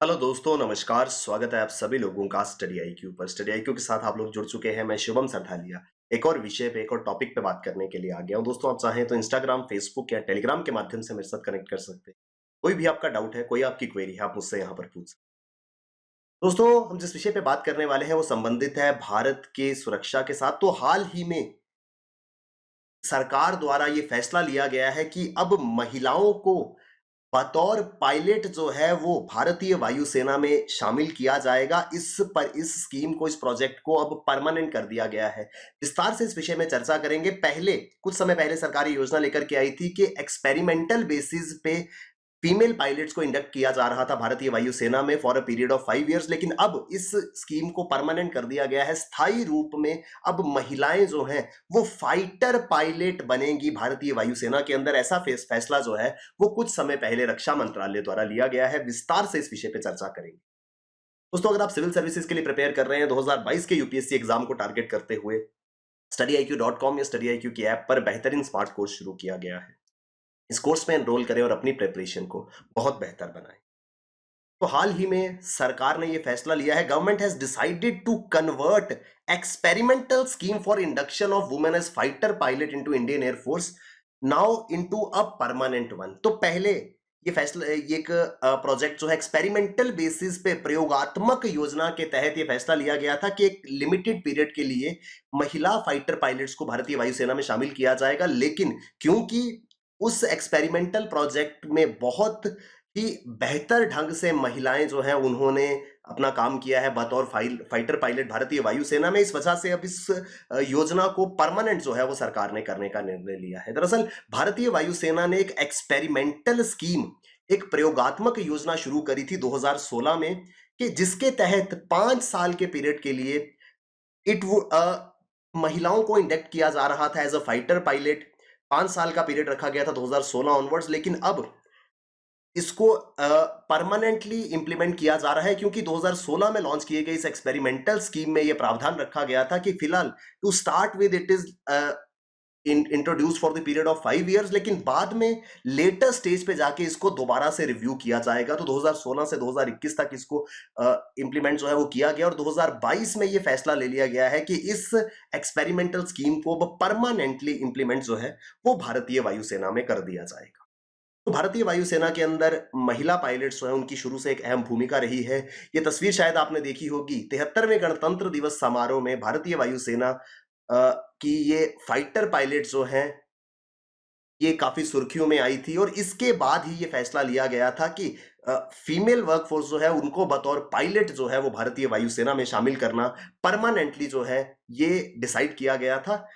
Hello दोस्तों, नमस्कार। स्वागत है आप सभी लोगों का स्टडी आईक्यू पर। स्टडी आईक्यू के साथ आप लोग जुड़ चुके हैं। मैं शुभम सरधालिया एक और विषय पे, एक और टॉपिक पे बात करने के लिए आ गया हूं। दोस्तों, आप चाहें तो इंस्टाग्राम, फेसबुक या टेलीग्राम के माध्यम से मेरे साथ कनेक्ट कर सकते हैं। कोई भी आपका डाउट है, कोई आपकी क्वेरी है, आप मुझसे यहाँ पर पूछ सकते हैं। दोस्तों, हम जिस विषय पे बात करने वाले हैं वो संबंधित है भारत के सुरक्षा के साथ। तो हाल ही में सरकार द्वारा ये फैसला लिया गया है कि अब महिलाओं को बतौर पायलट जो है वो भारतीय वायुसेना में शामिल किया जाएगा। इस स्कीम को, इस प्रोजेक्ट को अब परमानेंट कर दिया गया है। विस्तार से इस विषय में चर्चा करेंगे। पहले कुछ समय पहले सरकार ये योजना लेकर के आई थी कि एक्सपेरिमेंटल बेसिस पे फीमेल पायलट्स को इंडक्ट किया जा रहा था भारतीय वायुसेना में for a period of 5 years. लेकिन अब इस स्कीम को परमानेंट कर दिया गया है। स्थायी रूप में अब महिलाएं जो हैं वो फाइटर पायलट बनेंगी भारतीय वायुसेना के अंदर। ऐसा फैसला जो है वो कुछ समय पहले रक्षा मंत्रालय द्वारा लिया गया है। विस्तार से इस विषय पे चर्चा करेंगे। दोस्तों, अगर आप सिविल सर्विसेज के लिए प्रिपेयर कर रहे हैं 2022 के यूपीएससी एग्जाम को टारगेट करते हुए, studyIQ.com या StudyIQ की ऐप पर बेहतरीन स्मार्ट कोर्स शुरू किया गया है। इस कोर्स में एनरोल करें और अपनी प्रिपरेशन को बहुत बेहतर बनाएं। तो हाल ही में सरकार ने यह फैसला लिया है। Government has decided to convert experimental scheme for induction of women as fighter pilot into Indian air force now into a permanent one. तो पहले ये फैसला, ये एक प्रोजेक्ट जो है एक्सपेरिमेंटल बेसिस पे, प्रयोगात्मक योजना के तहत ये फैसला लिया गया था कि एक लिमिटेड पीरियड के लिए महिला फाइटर पायलट्स को भारतीय वायुसेना में शामिल किया जाएगा। लेकिन क्योंकि उस एक्सपेरिमेंटल प्रोजेक्ट में बहुत ही बेहतर ढंग से महिलाएं जो हैं उन्होंने अपना काम किया है बतौर फाइटर पायलट भारतीय वायुसेना में, इस वजह से अब इस योजना को परमानेंट जो है वो सरकार ने करने का निर्णय लिया है। दरअसल भारतीय वायुसेना ने एक एक्सपेरिमेंटल स्कीम, एक प्रयोगात्मक योजना शुरू करी थी 2016 में, कि जिसके तहत 5 साल के पीरियड के लिए इट महिलाओं को इंडक्ट किया जा रहा था एज अ फाइटर पायलट। 5 साल का पीरियड रखा गया था 2016 ऑनवर्ड्स। लेकिन अब इसको परमानेंटली इंप्लीमेंट किया जा रहा है, क्योंकि 2016 में लॉन्च किए गए इस एक्सपेरिमेंटल स्कीम में यह प्रावधान रखा गया था कि फिलहाल to start with it is introduce for the period of 5 years, लेकिन बाद में लेटर स्टेज पे जाके इसको दोबारा से रिव्यू किया जाएगा। तो 2016 से 2021 तक इसको इंप्लीमेंट जो है वो किया गया और 2022 में ये फैसला ले लिया गया है कि इस एक्सपेरिमेंटल स्कीम को परमानेंटली इंप्लीमेंट जो है वो भारतीय वायुसेना में कर दिया जाएगा। तो भारतीय वायुसेना के अंदर महिला पायलट्स जो है उनकी शुरू से एक अहम भूमिका रही है। ये तस्वीर शायद आपने देखी होगी 73वें गणतंत्र दिवस समारोह में भारतीय वायुसेना की ये फाइटर पायलट जो हैं ये काफी सुर्खियों में आई थी। और इसके बाद ही ये फैसला लिया गया था कि फीमेल वर्कफोर्स जो है उनको बतौर पायलट जो है वो भारतीय वायुसेना में शामिल करना परमानेंटली जो है ये डिसाइड किया गया था।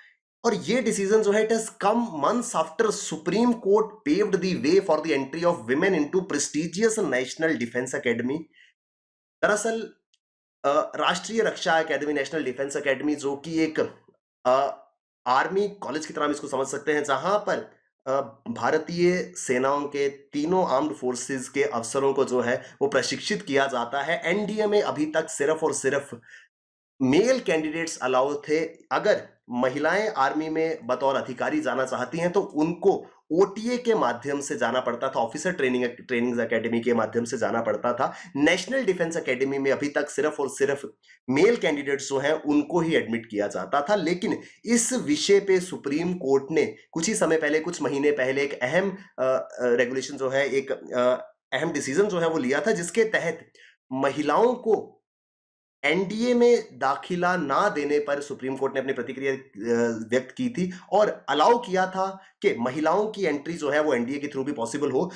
और ये डिसीजन जो है it has come months after supreme court paved the way for the entry of women into prestigious national defence academy. दरअसल राष्ट्रीय रक्षा एकेडमी, नेशनल डिफेंस एकेडमी, जो कि एक आर्मी कॉलेज की तरह हम इसको समझ सकते हैं, जहां पर भारतीय सेनाओं के तीनों आर्म्ड फोर्सेस के अफसरों को जो है वो प्रशिक्षित किया जाता है। एनडीए में अभी तक सिर्फ और सिर्फ मेल कैंडिडेट्स अलाउ थे। अगर महिलाएं आर्मी में बतौर अधिकारी जाना चाहती हैं तो उनको ओटीए के माध्यम से जाना पड़ता था, ऑफिसर ट्रेनिंग एकेडमी के माध्यम से जाना पड़ता था। नेशनल डिफेंस एकेडमी में अभी तक सिर्फ और सिर्फ मेल कैंडिडेट्स जो हैं उनको ही एडमिट किया जाता था। लेकिन इस विषय पे सुप्रीम कोर्ट ने कुछ ही समय पहले, कुछ महीने पहले, एक अहम रेगुलेशन जो है, एक अहम डिसीजन जो है वो लिया था, जिसके तहत महिलाओं को एनडीए में दाखिला ना देने पर सुप्रीम कोर्ट ने अपनी प्रतिक्रिया व्यक्त की थी और अलाउ किया था कि महिलाओं की एंट्री जो है वो एनडीए के थ्रू भी पॉसिबल हो।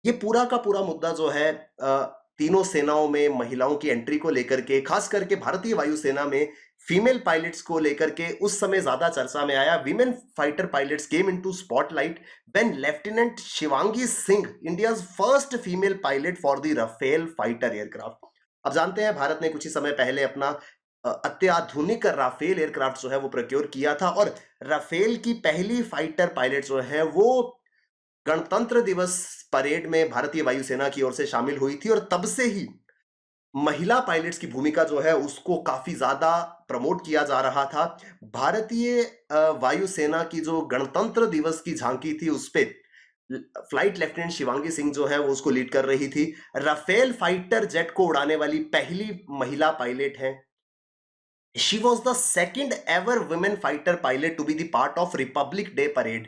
ये पूरा का पूरा मुद्दा जो है तीनों सेनाओं में महिलाओं की एंट्री को लेकर के, खास करके भारतीय वायुसेना में फीमेल पायलट्स को लेकर के उस समय ज्यादा चर्चा में आया। Women fighter pilots came into spotlight when lieutenant Shivangi Singh, India's first female pilot for the Rafale fighter aircraft. अब जानते हैं भारत ने कुछ ही समय पहले अपना अत्याधुनिक राफेल एयरक्राफ्ट जो है वो प्रोक्योर किया था और राफेल की पहली फाइटर पायलट जो है वो गणतंत्र दिवस परेड में भारतीय वायुसेना की ओर से शामिल हुई थी। और तब से ही महिला पायलट्स की भूमिका जो है उसको काफी ज्यादा प्रमोट किया जा रहा था। भारतीय वायुसेना की जो गणतंत्र दिवस की झांकी थी उस पे फ्लाइट लेफ्टिनेंट शिवांगी सिंह जो है वो उसको लीड कर रही थी। राफेल फाइटर जेट को उड़ाने वाली पहली महिला पायलट है। She was the second ever women fighter pilot to be the part of republic day parade.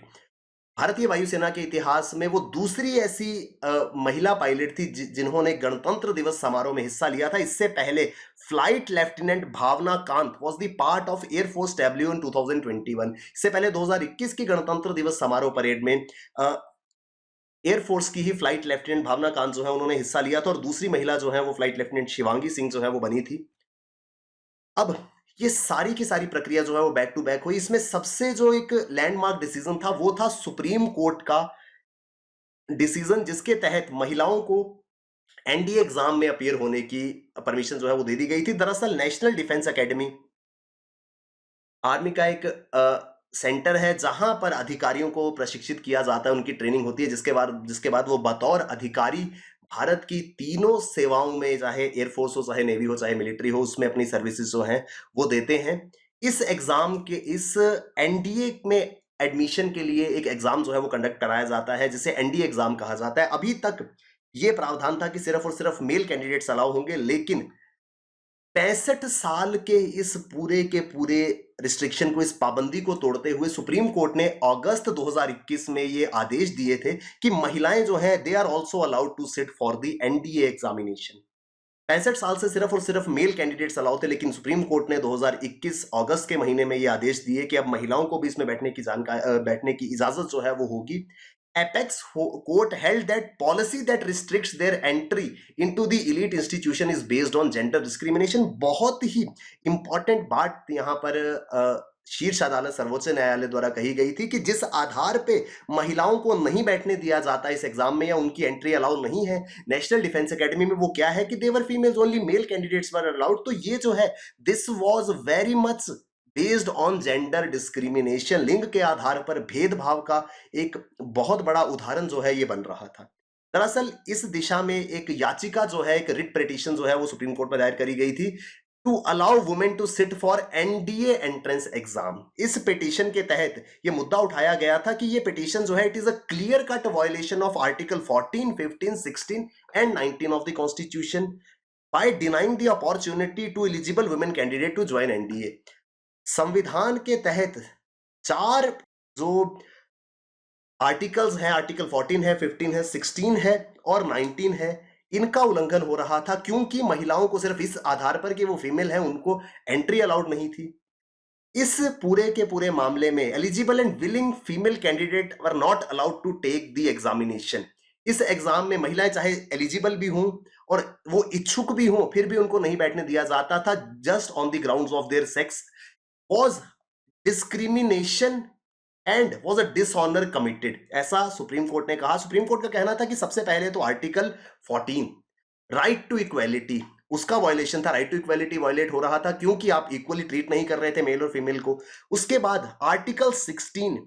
भारतीय वायुसेना के इतिहास में वो दूसरी ऐसी महिला पायलट थी जिन्होंने गणतंत्र दिवस समारोह में हिस्सा लिया था। इससे पहले flight lieutenant Bhawana Kanth was the part of air force W in 2021। इससे पहले 2021 की गणतंत्र दिवस समारोह परेड में एयरफोर्स की ही फ्लाइट लेफ्टिनेंट भावना कांत जो है उन्होंने हिस्सा लिया था, और दूसरी महिला जो है वो फ्लाइट लेफ्टिनेंट शिवांगी सिंह जो है वो बनी थी। अब ये सारी की सारी प्रक्रिया जो है वो बैक टू बैक हुई। इसमें सबसे जो एक लैंडमार्क डिसीजन था वो था सुप्रीम कोर्ट का डिसीजन, जिसके तहत महिलाओं को एनडीए एग्जाम में अपीयर होने की परमिशन जो है वो दे दी गई थी। दरअसल नेशनल डिफेंस एकेडमी आर्मी का एक सेंटर है जहां पर अधिकारियों को प्रशिक्षित किया जाता है, उनकी ट्रेनिंग होती है, जिसके बाद वो बतौर अधिकारी भारत की तीनों सेवाओं में, चाहे एयरफोर्स हो, चाहे नेवी हो, चाहे मिलिट्री हो, उसमें अपनी सर्विसेज जो हैं वो देते हैं। इस एग्जाम के, इस एनडीए में एडमिशन के लिए एक एग्जाम जो है वो कंडक्ट कराया जाता है, जिसे एनडीए एग्जाम कहा जाता है। अभी तक ये प्रावधान था कि सिर्फ और सिर्फ मेल कैंडिडेट्स अलाउ होंगे, लेकिन 65 साल के इस पूरे के पूरे रिस्ट्रिक्शन को, इस पाबंदी को तोड़ते हुए सुप्रीम कोर्ट ने अगस्त 2021 में ये आदेश दिए थे कि महिलाएं जो हैं they are also allowed to sit for the NDA examination. 65 साल से सिर्फ और सिर्फ मेल कैंडिडेट्स अलाउ थे, लेकिन सुप्रीम कोर्ट ने 2021 अगस्त के महीने में ये आदेश दिए कि अब महिलाओं को भी इसमें बैठने की इजाजत जो है वो होगी। Apex court held that policy that restricts their entry into the elite institution is based on gender discrimination। बहुत ही इंपॉर्टेंट बात यहाँ पर शीर्ष अदालत सर्वोच्च न्यायालय द्वारा कही गई थी कि जिस आधार पे महिलाओं को नहीं बैठने दिया जाता इस एग्जाम में, या उनकी एंट्री अलाउ नहीं है नेशनल डिफेंस एकेडमी में, वो क्या है कि they were females only, male candidates were allowed. तो ये जो है this was very much based on gender discrimination. लिंग के आधार पर भेदभाव का एक बहुत बड़ा उदाहरण जो है ये बन रहा था। दरअसल इस दिशा में एक याचिका जो है, एक रिट पिटीशन जो है वो सुप्रीम कोर्ट में दायर करी गई थी to allow women to sit for NDA entrance exam. इस पिटीशन के तहत ये मुद्दा उठाया गया था कि ये पिटीशन जो है it is a clear cut violation of article 14, 15, 16 and 19 of the constitution by denying the opportunity to eligible women candidate to join NDA. संविधान के तहत 4 जो आर्टिकल्स हैं, आर्टिकल 14 है, 15 है, 16 है और 19 है, इनका उल्लंघन हो रहा था, क्योंकि महिलाओं को सिर्फ इस आधार पर कि वो फीमेल है उनको एंट्री अलाउड नहीं थी। इस पूरे के पूरे मामले में eligible and willing female candidate were not allowed to take the examination. इस एग्जाम में महिलाएं चाहे एलिजिबल भी हों और वो इच्छुक भी हों, फिर भी उनको नहीं बैठने दिया जाता था, just on the grounds of their sex was discrimination and was a dishonor committed। ऐसा सुप्रीम कोर्ट ने कहा। सुप्रीम कोर्ट का कहना था कि सबसे पहले तो आर्टिकल 14 राइट टू इक्वालिटी, उसका वायलेशन था। राइट टू इक्वालिटी वायलेट हो रहा था क्योंकि आप इक्वली ट्रीट नहीं कर रहे थे मेल और फीमेल को। उसके बाद article 16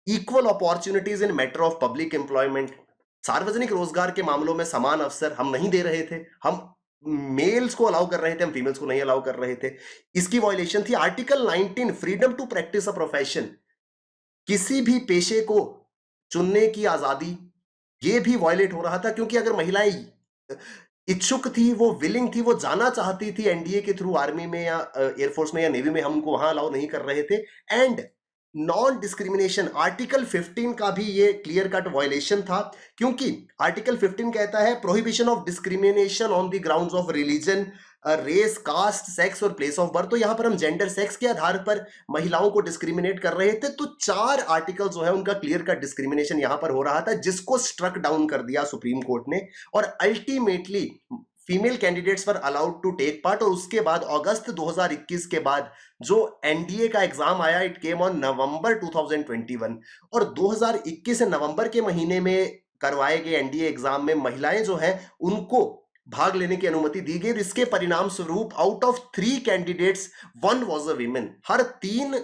equal opportunities in matter of public employment, सार्वजनिक रोजगार के मामलों में समान अवसर हम नहीं दे रहे थे, हम मेल्स को अलाउ कर रहे थे, हम फीमेल्स को नहीं अलाउ कर रहे थे, इसकी वायलेशन थी। Article 19 freedom to practice a profession, किसी भी पेशे को चुनने की आजादी, ये भी वायलेट हो रहा था, क्योंकि अगर महिलाएं इच्छुक थी, वो विलिंग थी, वो जाना चाहती थी एनडीए के थ्रू आर्मी में या एयरफोर्स में या नेवी में, हम उनको वहां अलाउ नहीं कर रहे थे। एंड नॉन डिस्क्रिमिनेशन, आर्टिकल 15 का भी ये क्लियर कट वायलेशन था, क्योंकि आर्टिकल 15 कहता है prohibition of discrimination on the grounds of religion, race, caste, sex और प्लेस ऑफ बर्थ। तो यहां पर हम जेंडर, सेक्स के आधार पर महिलाओं को डिस्क्रिमिनेट कर रहे थे। तो 4 आर्टिकल जो है उनका क्लियर कट डिस्क्रिमिनेशन यहां पर हो रहा था, जिसको स्ट्रक डाउन कर दिया सुप्रीम कोर्ट ने, और ultimately female candidates were allowed to take part. और उसके बाद अगस्त 2021 के बाद जो एनडीए का एग्जाम आया, इट केम ऑन नवंबर 2021, और 2021 नवंबर के महीने में करवाए गए एनडीए एग्जाम में महिलाएं जो हैं उनको भाग लेने की अनुमति दी गई। इसके परिणाम स्वरूप out of 3 candidates 1 was a women. Her 3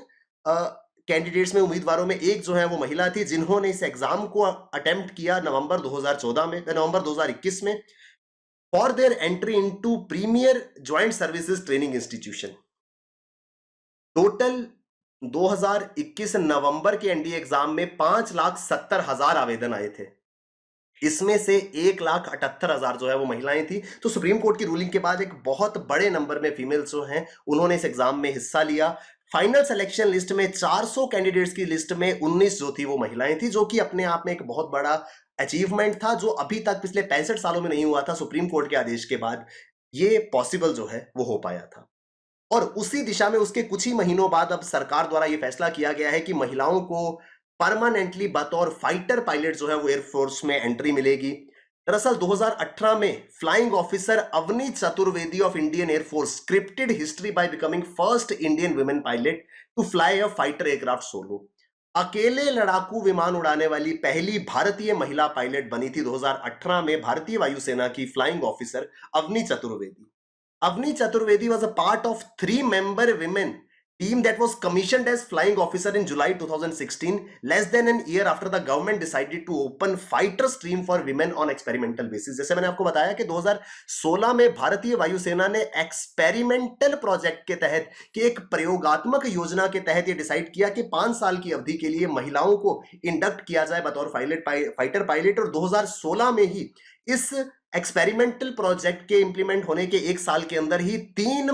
candidates में, उम्मीदवारों में, एक जो है वो महिला थी जिन्होंने इस एग्जाम को अटेम्प्ट किया नवंबर 2021 में for their entry into Premier Joint Services Training Institution। Total 2021 नवंबर के एनडीए एग्जाम में 5,70,000 आवेदन आए थे। इसमें से 1,78,000 जो है वो महिलाएं थी। तो सुप्रीम कोर्ट की रूलिंग के बाद एक बहुत बड़े नंबर में फीमेल्स जो हैं उन्होंने इस एग्जाम में हिस्सा लिया। फाइनल सिलेक्शन लिस्ट में 400 कैंडिडेट्स की लिस्ट में 19 जो थी वो महिलाएं थी, जो कि अपने आप में एक बहुत बड़ा अचीवमेंट था, जो अभी तक पिछले 65 सालों में नहीं हुआ था। सुप्रीम कोर्ट के आदेश के बाद ये पॉसिबल जो है वो हो पाया था। और उसी दिशा में उसके कुछ ही महीनों बाद अब सरकार द्वारा यह फैसला किया गया है कि महिलाओं को परमानेंटली बतौर फाइटर पायलट जो है वो एयरफोर्स में एंट्री मिलेगी। दरअसल 2018 में flying officer Avani Chaturvedi of Indian air force scripted history by becoming first Indian women pilot to fly a fighter aircraft solo. अकेले लड़ाकू विमान उड़ाने वाली पहली भारतीय महिला पायलट बनी थी 2018 में भारतीय वायुसेना की flying officer Avani Chaturvedi. Avni Chaturvedi was a part of three-member women team that was commissioned as flying officer in July 2016, less than an year after the government decided to open fighter stream for women on experimental basis। जैसे मैंने आपको बताया कि 2016 में भारतीय वायुसेना ने experimental project के तहत कि एक प्रयोगात्मक योजना के तहत ये डिसाइड किया कि 5 साल की अवधि के लिए महिलाओं को इंडक्ट किया जाए बतौर फाइटर पायलट। और 2016 में ही इस एक्सपेरिमेंटल प्रोजेक्ट के इंप्लीमेंट होने के 1 साल के अंदर ही 3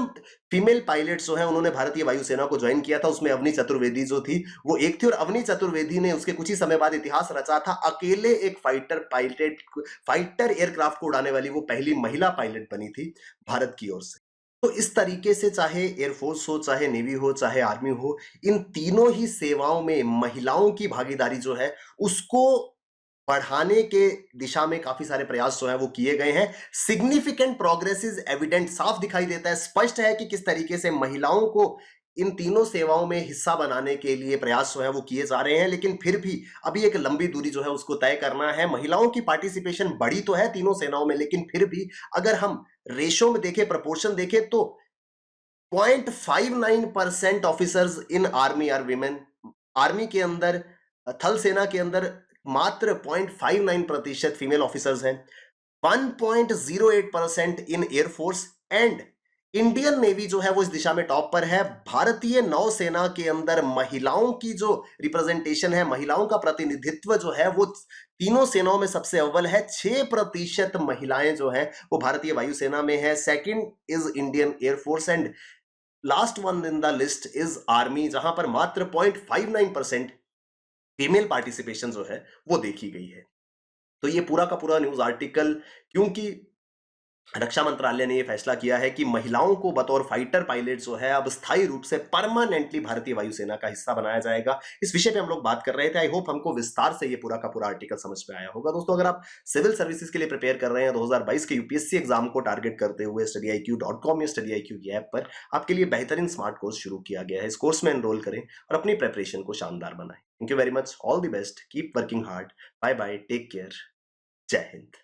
फीमेल पायलट्स जो हैं उन्होंने भारतीय वायुसेना को ज्वाइन किया था। उसमें अवनी चतुर्वेदी जो थी वो एक थी, और अवनी चतुर्वेदी ने उसके कुछ ही समय बाद इतिहास रचा था। अकेले एक फाइटर एयरक्राफ्ट को उड़ाने वाली वो पहली महिला पायलट बनी थी भारत की ओर से। तो इस तरीके से चाहे एयरफोर्स हो, चाहे नेवी हो, चाहे आर्मी हो, इन तीनों ही सेवाओं में महिलाओं की भागीदारी जो है उसको बढ़ाने के दिशा में काफी सारे प्रयास जो है वो किए गए हैं। सिग्निफिकेंट प्रोग्रेस इज एविडेंट, साफ दिखाई देता है, स्पष्ट है कि किस तरीके से महिलाओं को इन तीनों सेवाओं में हिस्सा बनाने के लिए प्रयास जो है वो किए जा रहे हैं। लेकिन फिर भी अभी एक लंबी दूरी जो है उसको तय करना है। महिलाओं की पार्टिसिपेशन बड़ी तो है तीनों सेनाओं में, लेकिन फिर भी अगर हम रेशो में देखें, प्रपोर्शन देखें, तो 0.59% officers in army are women. Army के अंदर, थल सेना के अंदर मात्र 0.59% फीमेल ऑफिसर्स हैं। 1.08% in air force. And Indian navy जो है वो इस दिशा में टॉप पर है। भारतीय नौसेना के अंदर महिलाओं की जो रिप्रेजेंटेशन है, महिलाओं का प्रतिनिधित्व जो है वो तीनों सेनाओं में सबसे अव्वल है। 6% महिलाएं जो है वो भारतीय वायुसेना में है। Second is Indian air force and last one in the list is army, जहां पर मात्र 0.59% फीमेल पार्टिसिपेशन जो है वो देखी गई है। तो ये पूरा का पूरा न्यूज आर्टिकल, क्योंकि रक्षा मंत्रालय ने यह फैसला किया है कि महिलाओं को बतौर फाइटर पायलट जो है अब स्थायी रूप से परमानेंटली भारतीय वायुसेना का हिस्सा बनाया जाएगा। इस विषय पे हम लोग बात कर रहे थे। आई होप हमको विस्तार से ये पूरा का पूरा आर्टिकल समझ में आया होगा। दोस्तों, अगर आप सिविल सर्विसेज के लिए प्रिपेयर कर रहे हैं 2022 के यूपीएससी एग्जाम को टारगेट करते हुए studiiq.com या studiiq की ऐप पर आपके लिए बेहतरीन स्मार्ट कोर्स शुरू किया गया है। इस कोर्स में एनरोल करें और अपनी प्रिपरेशन को शानदार बनाएं। Thank you very much, all the best, keep working hard, bye bye, take care, जय हिंद।